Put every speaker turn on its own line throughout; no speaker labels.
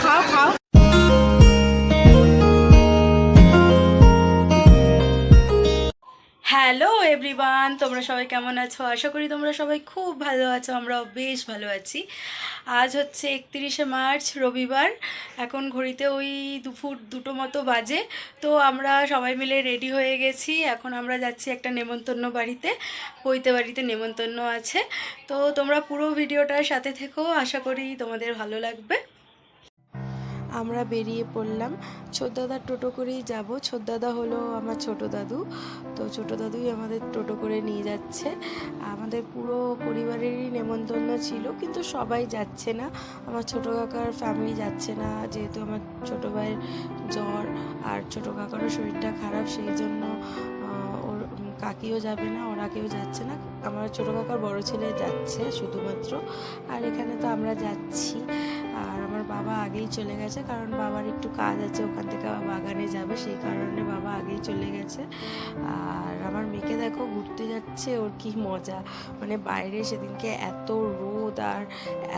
খাও খাও। Hello everyone, তোমরা সবাই কেমন আছো? আশা করি তোমরা সবাই খুব ভালো আছো। আমরাও বেশ ভালো আছি। আজ হচ্ছে 31শে মার্চ, রবিবার। এখন ঘড়িতে ওই দুপুর 2টো মতো বাজে। তো আমরা সবাই মিলে রেডি হয়ে গেছি। এখন আমরা যাচ্ছি একটা নেমন্তন্ন বাড়িতে, পৈতে বাড়িতে নেমন্তন্ন আছে। তো তোমরা পুরো ভিডিওটার সাথে থেকো, আশা করি তোমাদের ভালো লাগবে। আমরা বেরিয়ে পড়লাম। ছোটদাদার টোটো করেই যাব। ছোটদাদা হলো আমার ছোট দাদু। তো ছোট দাদুই আমাদের টোটো করে নিয়ে যাচ্ছে। আমাদের পুরো পরিবারেরই নেমন্তন্ন ছিল, কিন্তু সবাই যাচ্ছে না। আমার ছোট কাকার ফ্যামিলি যাচ্ছে না, যেহেতু আমার ছোট ভাইয়ের জ্বর আর ছোট কাকারও শরীরটা খারাপ, সেই জন্য ওর কাকিও যাবে না, ওরা কেউ যাচ্ছে না। আমার ছোট কাকার বড় ছেলে যাচ্ছে শুধুমাত্র। আর এখানে তো আমরা যাচ্ছি। আর আমার বাবা আগেই চলে গেছে, কারণ বাবার একটু কাজ আছে, ওখান থেকে আবার বাগানে যাবে, সেই কারণে বাবা আগেই চলে গেছে। আর আমার মেয়েকে দেখো ঘুরতে যাচ্ছে, ওর কি মজা। মানে বাইরে সেদিনকে এত রোদ আর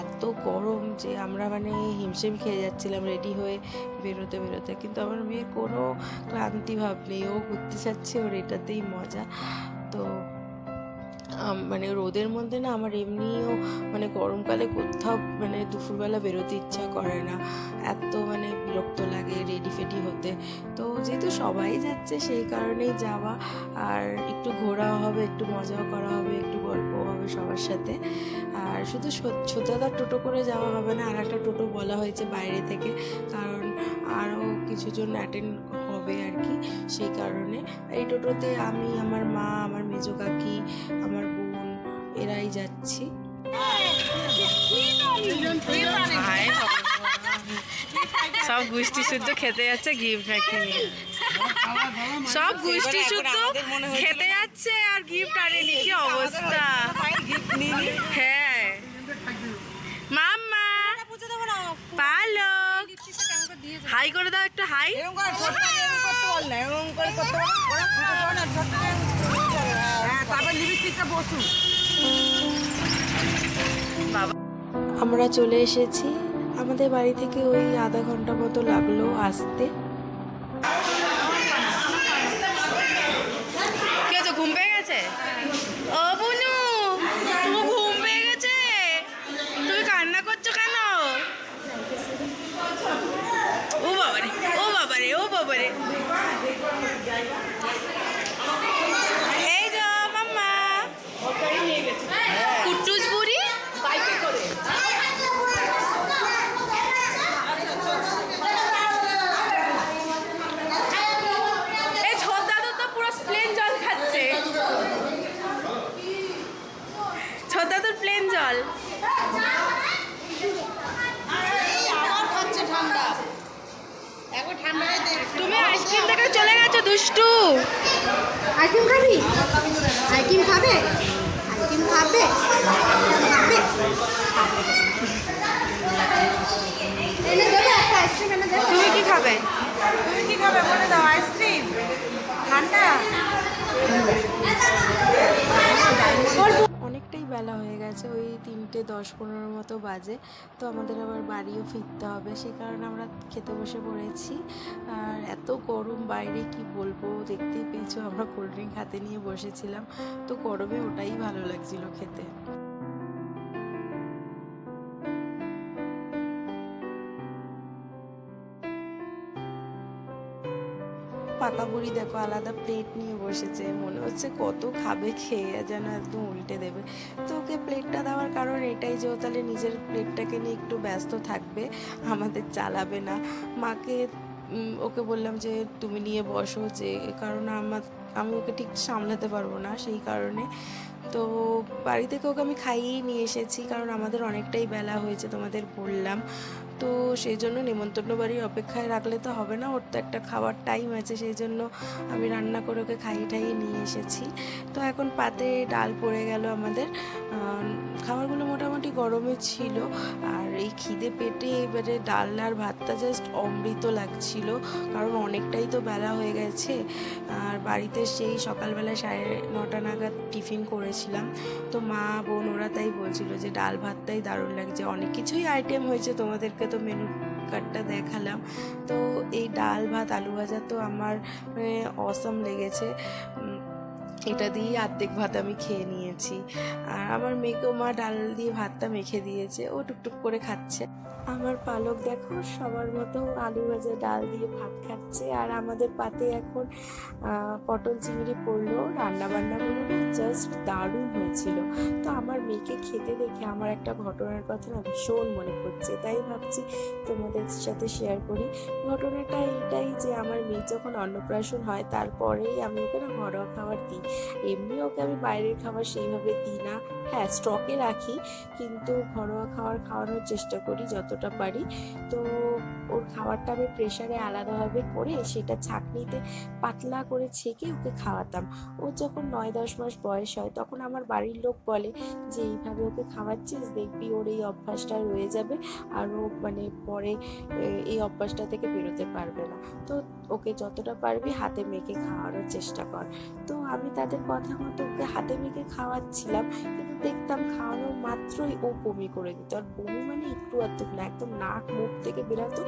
এত গরম যে আমরা মানে হিমশিম খেয়ে যাচ্ছিলাম রেডি হয়ে বেরোতে বেরোতে, কিন্তু আমার মেয়ের কোনো ক্লান্তি ভাব নেই, ও ঘুরতে যাচ্ছে, ওর এটাতেই মজা। তো মানে রোদের মধ্যে না আমার এমনিও মানে গরমকালে কোথাও মানে দুপুরবেলা বেরোতে ইচ্ছা করে না, এত মানে বিরক্ত লাগে রেডি ফেডি হতে। তো যেহেতু সবাই যাচ্ছে সেই কারণেই যাওয়া। আর একটু ঘোরাও হবে, একটু মজাও করা হবে, একটু গল্পও হবে সবার সাথে। আর শুধু ছোটদাদার টোটো করে যাওয়া হবে না, আর একটা টোটো বলা হয়েছে বাইরে থেকে, কারণ আরও কিছুজন অ্যাটেন্ড হবে আর কি, সেই কারণে। এই টোটোতে আমি, আমার মা, আমার মেজো কাকি, আমার বোন, এরাই যাচ্ছি। সব গোষ্ঠী শুদ্ধ খেতে যাচ্ছে গিফট রাখতে নিয়ে, সব গোষ্ঠী শুদ্ধ খেতে যাচ্ছে আর গিফট আনেনি, কি অবস্থা। হ্যাঁ মাম্মা, পালক, হাই করে দাও, একটু হাই। আমরা চলে এসেছি। আমাদের বাড়ি থেকে ওই আধা ঘন্টা মতো লাগলো আসতে। কি হচ্ছে, ঘুম পেয়ে গেছে? ও বুনু, তুমি ঘুম পেয়ে গেছে? তুমি কান্না করছো কেন? ও বাবারে, ও বাবারে, ও বাবারে। এই যো মাম্মা, কুট্টুস বুড়ি বাইকে করে। এই ছোট দাদু তো পুরো প্লেন জল খাচ্ছে, ছোট দাদুর প্লেন জল। তুমি আইসক্রিম থেকে চলে গেছো দুষ্টু।
আইসক্রিম খাবি? আইসক্রিম খাবে? আইসক্রিম খাবে? খাবে? এনে দেবে একটা আইসক্রিম, এনে দেবে।
তুমি কি খাবে?
তুমি কি খাবে বলে দাও? আইসক্রিম, ঠান্ডা।
অনেকটাই বেলা হয়ে গেছে, ওই 3:10-15 মতো বাজে। তো আমাদের আবার বাড়িও ফিরতে হবে, সেই কারণে আমরা খেতে বসে পড়েছি। আর এত গরম বাইরে, কি বলবো, দেখতেই পেয়েছো আমরা কোল্ড ড্রিঙ্ক হাতে নিয়ে বসেছিলাম। তো গরমে ওটাই ভালো লাগছিল খেতে। পাকা বুড়ি দেখো আলাদা প্লেট নিয়ে বসেছে, মনে হচ্ছে কত খাবে, খেয়ে যেন একদম উল্টে দেবে। তো ওকে প্লেটটা দেওয়ার কারণ এটাই যে ও তাহলে নিজের প্লেটটাকে নিয়ে একটু ব্যস্ত থাকবে, আমাদের চালাবে না। মাকে ওকে বললাম যে তুমি নিয়ে বসো, যে কারণ আমি ওকে ঠিক সামলাতে পারবো না, সেই কারণে। তো বাড়ি থেকে ওকে আমি খাইয়েই নিয়ে এসেছি, কারণ আমাদের অনেকটাই বেলা হয়েছে তোমাদের বললাম। তো সেই জন্য নেমন্তন্ন বাড়ির অপেক্ষায় রাখলে তো হবে না, ওর তো একটা খাওয়ার টাইম আছে, সেই জন্য আমি রান্না করে ওকে খাইয়ে ঠাইয়ে নিয়ে এসেছি। তো এখন পাতে ডাল পড়ে গেল আমাদের। খাবারগুলো মোটামুটি গরমে ছিল, আর এই খিদে পেটে এবারে ডাল আর ভাতটা জাস্ট অমৃত লাগছিল, কারণ অনেকটাই তো বেলা হয়ে গেছে। আর বাড়িতে সেই সকালবেলা 9:30 নাগাদ টিফিন করেছিলাম। তো মা বোন ওরা তাই বলছিল যে ডাল ভাতটাই দারুণ লাগছে, অনেক কিছুই আইটেম হয়েছে, তোমাদেরকে তো মেনু কাটটা দেখালাম। তো এই ডাল ভাত আলু ভাজা তো আমার অসম লেগেছে। এটা দিয়েই অর্ধেক ভাত আমি খেয়ে নিয়েছি। আর আমার মেয়েকেও মা ডাল দিয়ে ভাতটা মেখে দিয়েছে, ও টুকটুক করে খাচ্ছে। আমার পালক দেখো সবার মতো আলু ভাজা ডাল দিয়ে ভাত খাচ্ছে। আর আমাদের পাতে এখন পটল চিংড়ি পড়লো, রান্নাবান্নাগুলো না জাস্ট দারুণ হয়েছিল। তো আমার মেয়েকে খেতে দেখে আমার একটা ঘটনার কথা না ভীষণ মনে পড়ছে, তাই ভাবছি তোমাদের সাথে শেয়ার করি। ঘটনাটা এইটাই যে আমার মেয়ে যখন অন্নপ্রাশন হয় তারপরেই আমি ওকে না ঘরোয়া খাবার দিই। এমনি ওকে আমি বাইরের খাবার সেইভাবে দিই না, হ্যাঁ স্টকে রাখি, কিন্তু ঘরোয়া খাবার খাওয়ানোর চেষ্টা করি যতটা পারি। তো ওর খাবারটা আমি প্রেশারে আলাদাভাবে করে সেটা ছাঁকনিতে পাতলা করে ছেঁকে ওকে খাওয়াতাম। ওর যখন 9-10 মাস বয়স হয় তখন আমার বাড়ির লোক বলে যে এইভাবে ওকে খাওয়াচ্ছিস দেখবি ওর এই অভ্যাসটা রয়ে যাবে, আর ও মানে পরে এই অভ্যাসটা থেকে বেরোতে পারবে না। তো ওকে যতটা পারবি হাতে মেখে খাওয়ানোর চেষ্টা কর। তো আমি তাদের কথা মতো ওকে হাতে মেখে খাওয়াচ্ছিলাম, কিন্তু দেখতাম খাওয়ানোর মাত্রই ও বমি করে দিত। আর বমি মানে একটু আধটু না, একদম নাক মুখ থেকে বেরাতো,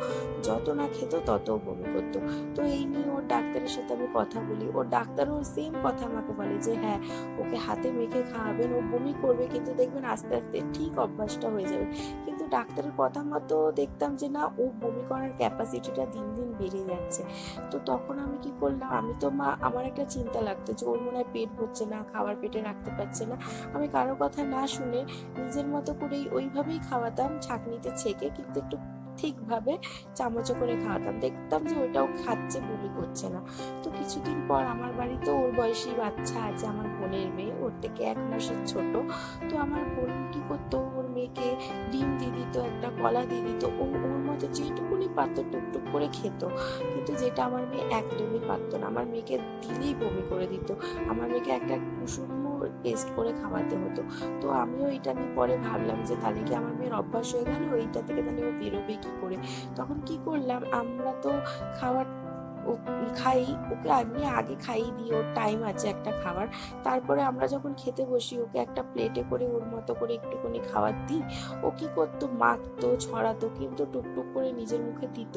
যত না খেত তত বমি করতো। তো এই নিয়ে ওর ডাক্তারের সাথে আমি কথা বলি, ওর ডাক্তারও সেম কথা আমাকে বলে যে হ্যাঁ ওকে হাতে মেখে খাওয়াবেন, ও বমি করবে কিন্তু দেখবেন আস্তে আস্তে ঠিক অভ্যাসটা হয়ে যাবে। কিন্তু ডাক্তারের কথা মতো দেখতাম যে না, ও বমি করার ক্যাপাসিটিটা দিন দিন বেড়ে যাচ্ছে। তো তখন আমি কি করলাম, আমি তো মা, আমার একটা চিন্তা লাগতো যে ওর মনে হয় পেট ভরছে না, খাবার পেটে রাখতে পারছে না। আমি কারো কথা না শুনে নিজের মতো করেই ওইভাবেই খাওয়াতাম, ছাঁকনিতে ছেঁকে, কিন্তু একটু ঠিকভাবে চামচে করে খাওয়াতাম। দেখতাম যে ওইটাও খাচ্ছে, বমি করছে না। তো কিছুদিন পর আমার বাড়িতে ওর বয়সী বাচ্চা আছে, আমার বোনের মেয়ে, ওর থেকে 1 মাসের ছোট। তো আমার বোন কি করতো, ওর মেয়েকে ডিম দিয়ে দিত, একটা কলা দিয়ে দিত, ও ওর মতো যেটুকুনি পারতো টুকটুক করে খেত। কিন্তু যেটা আমার মেয়ে একদমই পারতো না, আমার মেয়েকে দিলেই বমি করে দিত। আমার মেয়েকে একটা কুসুম পেস্ট করে খাওয়াতে হতো। তো আমিও এটা নিয়ে পরে ভাবলাম যে তাহলে কি আমার মেয়ের অভ্যাস হয়ে গেল, এইটা থেকে তাহলে ও বেরোবে কি করে। তখন কি করলাম, আমরা তো খাবার খাই, ওকে আমি আগে খাইয়ে দিই, ওর টাইম আছে একটা খাবার, তারপরে আমরা যখন খেতে বসি ওকে একটা প্লেটে করে ওর মতো করে একটুখানি খাবার দিই। ও কি করতো, মাখতো, ছড়াতো, কিন্তু টুকটুক করে নিজের মুখে দিত।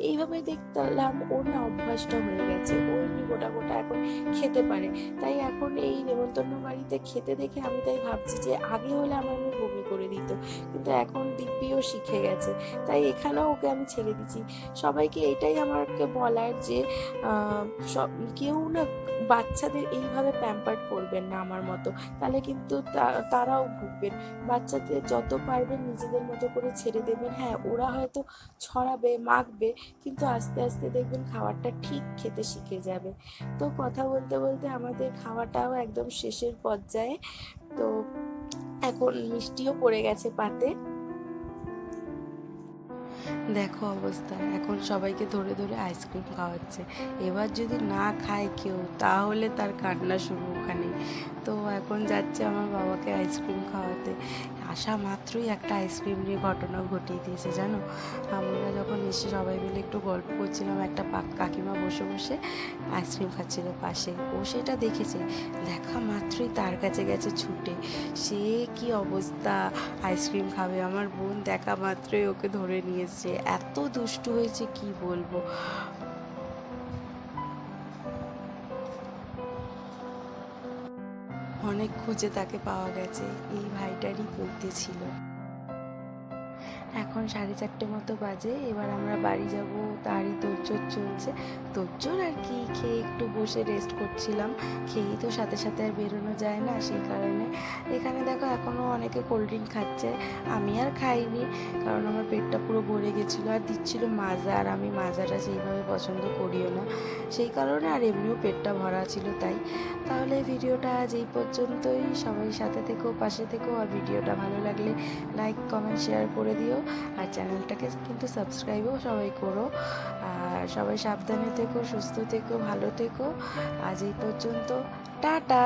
এইভাবে দেখলাম ওর না অভ্যাসটা হয়ে গেছে, ও এমনি গোটা গোটা এখন খেতে পারে। তাই এখন এই নেমন্তন্ন বাড়িতে খেতে দেখে আমি তাই ভাবছি যে আগে হলে আমার মেয়ে বমি করে দিত, কিন্তু এখন দিব্যিও শিখে গেছে। তাই এখানেও ওকে আমি ছেড়ে দিচ্ছি। সবাইকে এটাই আমাকে বলার যে কেউ না বাচ্চাদের এইভাবে প্যাম্পার্ড করবেন না আমার মতো, তাহলে কিন্তু তারাও ভুগবেন। বাচ্চাদের যত পারবেন নিজেদের মতো করে ছেড়ে দেবেন। হ্যাঁ ওরা হয়তো ছড়াবে, মাখবে, কিন্তু আস্তে আস্তে দেখবেন খাবারটা ঠিক খেতে শিখে যাবে। তো কথা বলতে বলতে আমাদের খাওয়াটাও একদম শেষের পর্যায়ে। তো এখন মিষ্টিও পড়ে গেছে পাতে। দেখো অবস্থা, এখন সবাইকে ধরে ধরে আইসক্রিম খাওয়াচ্ছে। এবার যদি না খায় কেউ তাহলে তার কান্না শুরু ওখানে। তো এখন যাচ্ছে আমার বাবাকে আইসক্রিম খাওয়াতে। আসা মাত্রই একটা আইসক্রিম নিয়ে ঘটনা ঘটিয়ে দিয়েছে জানো। আমরা যখন এসে সবাই মিলে একটু গল্প করছিলাম, একটা কাকিমা বসে বসে আইসক্রিম খাচ্ছিল পাশে, ও সেটা দেখেছে, দেখা মাত্রই তার কাছে গেছে ছুটে। সে কি অবস্থা, আইসক্রিম খাবে। আমার বোন দেখা মাত্রই ওকে ধরে নিয়েছে, এত দুষ্টু হয়েছে কি বলবো। অনেক খুঁজে তাকে পাওয়া গেছে, এই ভাইটারই বলতে ছিল। এখন 4:30 মতো বাজে, এবার আমরা বাড়ি যাব, তারই তোড়জোড় চলছে। তোড়জোড় আর কি, খেয়ে একটু বসে রেস্ট করছিলাম। খেয়েই তো সাথে সাথে আর বেরোনো যায় না, সেই কারণে। এখানে দেখো এখনও অনেকে কোল্ড ড্রিঙ্ক খাচ্ছে, আমি আর খাইনি, কারণ আমার পেটটা পুরো ভরে গেছিলো। আর দিচ্ছিল মাজা, আর আমি মাজাটা সেইভাবে পছন্দ করিও না, সেই কারণে। আর এমনিও পেটটা ভরা ছিল তাই। তাহলে ভিডিওটা আজ এই পর্যন্তই। সবাই সাথে থেকো, পাশে থেকো, আর ভিডিওটা ভালো লাগলে লাইক কমেন্ট শেয়ার করে দিও। আর চ্যানেলটাকে কিন্তু সাবস্ক্রাইবও সবাই করো। আর সবাই সাবধানে থেকো, সুস্থ থেকো, ভালো থেকো। আজ এই পর্যন্ত, টাটা।